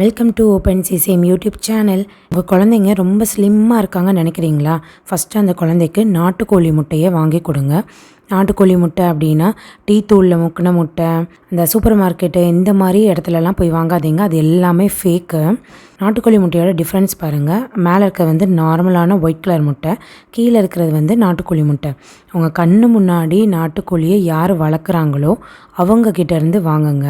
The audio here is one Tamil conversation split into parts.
Welcome to open CCM YouTube channel. உங்கள் குழந்தைங்க ரொம்ப ஸ்லிம்மாக இருக்காங்கன்னு நினைக்கிறீங்களா? ஃபஸ்ட்டு அந்த குழந்தைக்கு நாட்டுக்கோழி முட்டையை வாங்கி கொடுங்க. நாட்டுக்கோழி முட்டை அப்படின்னா டீ தூளில் முக்கின முட்டை, அந்த சூப்பர் மார்க்கெட்டு இந்த மாதிரி இடத்துலலாம் போய் வாங்காதீங்க. அது எல்லாமே ஃபேக்கு. நாட்டுக்கோழி முட்டையோட டிஃப்ரென்ஸ் பாருங்கள். மேலே இருக்கிறது நார்மலான ஒயிட் கலர் முட்டை, கீழே இருக்கிறது நாட்டுக்கோழி முட்டை. உங்கள் கண்ணு முன்னாடி நாட்டுக்கோழியை யார் வளர்க்குறாங்களோ அவங்கக்கிட்டேருந்து வாங்குங்க.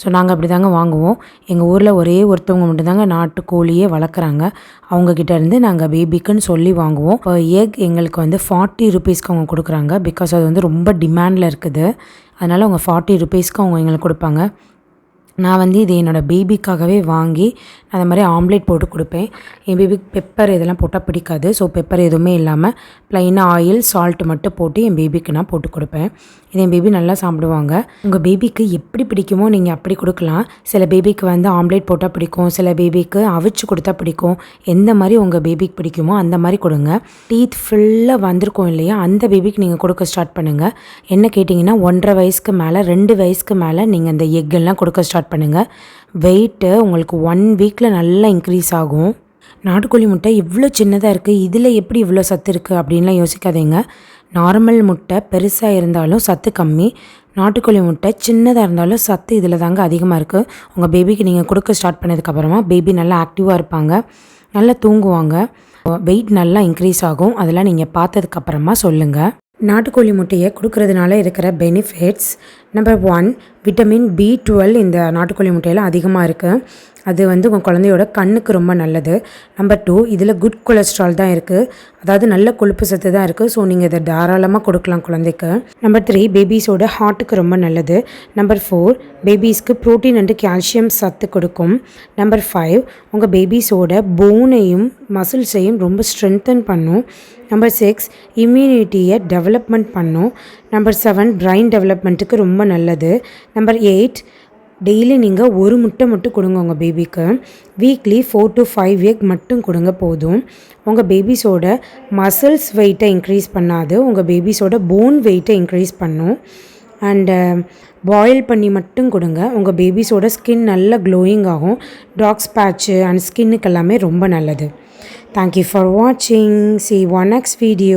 ஸோ நாங்கள் அப்படி தாங்க வாங்குவோம். எங்கள் ஊரில் ஒரே ஒருத்தவங்க மட்டும்தாங்க நாட்டுக்கோழியே வளர்க்குறாங்க. அவங்கக்கிட்டேருந்து நாங்கள் பேபிக்குன்னு சொல்லி வாங்குவோம். இப்போ எக் எங்களுக்கு 40 ருபீஸ்க்கு அவங்க கொடுக்குறாங்க. பிகாஸ் அது ரொம்ப டிமாண்டில் இருக்குது. அதனால் அவங்க 40 ருபீஸ்க்கு அவங்க எங்களுக்கு கொடுப்பாங்க. நான் இது என்னோடய பேபிக்காகவே வாங்கி அந்த மாதிரி ஆம்லேட் போட்டு கொடுப்பேன். என் பேபிக்கு பெப்பர் இதெல்லாம் போட்டால் பிடிக்காது. ஸோ பெப்பர் எதுவுமே இல்லாமல் ப்ளைனாக ஆயில் சால்ட் மட்டும் போட்டு என் பேபிக்கு நான் போட்டு கொடுப்பேன். இது என் பேபி நல்லா சாப்பிடுவாங்க. உங்கள் பேபிக்கு எப்படி பிடிக்குமோ நீங்கள் அப்படி கொடுக்கலாம். சில பேபிக்கு ஆம்லேட் போட்டால் பிடிக்கும், சில பேபிக்கு அவிச்சு கொடுத்தா பிடிக்கும். எந்த மாதிரி உங்கள் பேபிக்கு பிடிக்குமோ அந்த மாதிரி கொடுங்க. டீத் ஃபுல்லாக வந்திருக்கும் இல்லையா, அந்த பேபிக்கு நீங்கள் கொடுக்க ஸ்டார்ட் பண்ணுங்கள். என்ன கேட்டிங்கன்னா 1.5 வயசுக்கு மேலே 2 வயசுக்கு மேலே நீங்கள் அந்த எக்கெல்லாம் கொடுக்க ஸ்டார்ட் பண்ணுங்கள். வெயிட்டு உங்களுக்கு 1 வீக்கில் நல்லா இன்க்ரீஸ் ஆகும். நாட்டுக்கோழி முட்டை இவ்வளோ சின்னதாக இருக்குது, இதில் எப்படி இவ்வளோ சத்து இருக்குது அப்படின்லாம் யோசிக்காதீங்க. நார்மல் முட்டை பெருசாக இருந்தாலும் சத்து கம்மி, நாட்டுக்கோழி முட்டை சின்னதாக இருந்தாலும் சத்து இதில் தாங்க அதிகமாக இருக்குது. உங்கள் பேபிக்கு நீங்கள் கொடுக்க ஸ்டார்ட் பண்ணதுக்கப்புறமா பேபி நல்லா ஆக்டிவாக இருப்பாங்க, நல்லா தூங்குவாங்க, வெயிட் நல்லா இன்க்ரீஸ் ஆகும். அதெல்லாம் நீங்கள் பார்த்ததுக்கப்புறமா சொல்லுங்கள். நாட்டுக்கோழி முட்டையை கொடுக்கறதுனால இருக்கிற பெனிஃபிட்ஸ்: நம்பர் 1, விட்டமின் B12 இந்த நாட்டுக்கோழி முட்டையில் அதிகமாக இருக்குது. அது உங்கள் குழந்தையோட கண்ணுக்கு ரொம்ப நல்லது. நம்பர் 2, இதில் குட் கொலஸ்ட்ரால் தான் இருக்குது, அதாவது நல்ல கொழுப்பு சத்து தான் இருக்குது. ஸோ நீங்கள் இதை தாராளமாக கொடுக்கலாம் குழந்தைக்கு. நம்பர் 3, பேபிஸோட ஹார்ட்டுக்கு ரொம்ப நல்லது. நம்பர் 4, பேபிஸ்க்கு ப்ரோட்டீன் அண்டு கால்சியம் சத்து கொடுக்கும். நம்பர் 5, உங்கள் பேபிஸோட போனையும் மசில்ஸையும் ரொம்ப ஸ்ட்ரென்தன் பண்ணும். நம்பர் 6, இம்யூனிட்டியை டெவலப்மெண்ட் பண்ணும். நம்பர் 7, பிரைன் டெவலப்மெண்ட்டுக்கு ரொம்ப நல்லது. நம்பர் 8, டெய்லி நீங்கள் ஒரு முட்டை மட்டும் கொடுங்க உங்கள் பேபிக்கு. வீக்லி 4 to 5 எக் மட்டும் கொடுங்க போதும். உங்கள் பேபிஸோட மசில்ஸ் வெயிட்டை இன்க்ரீஸ் பண்ணாது, உங்கள் பேபிஸோட போன் வெயிட்டை இன்க்ரீஸ் பண்ணும். அண்டு பாயில் பண்ணி மட்டும் கொடுங்க. உங்கள் பேபிஸோட ஸ்கின் நல்லா க்ளோயிங் ஆகும். டாக் ஸ்பேட்சு அண்ட் ஸ்கின்னுக்கு எல்லாமே ரொம்ப நல்லது. தேங்க்யூ ஃபார் வாட்சிங். See you on next video.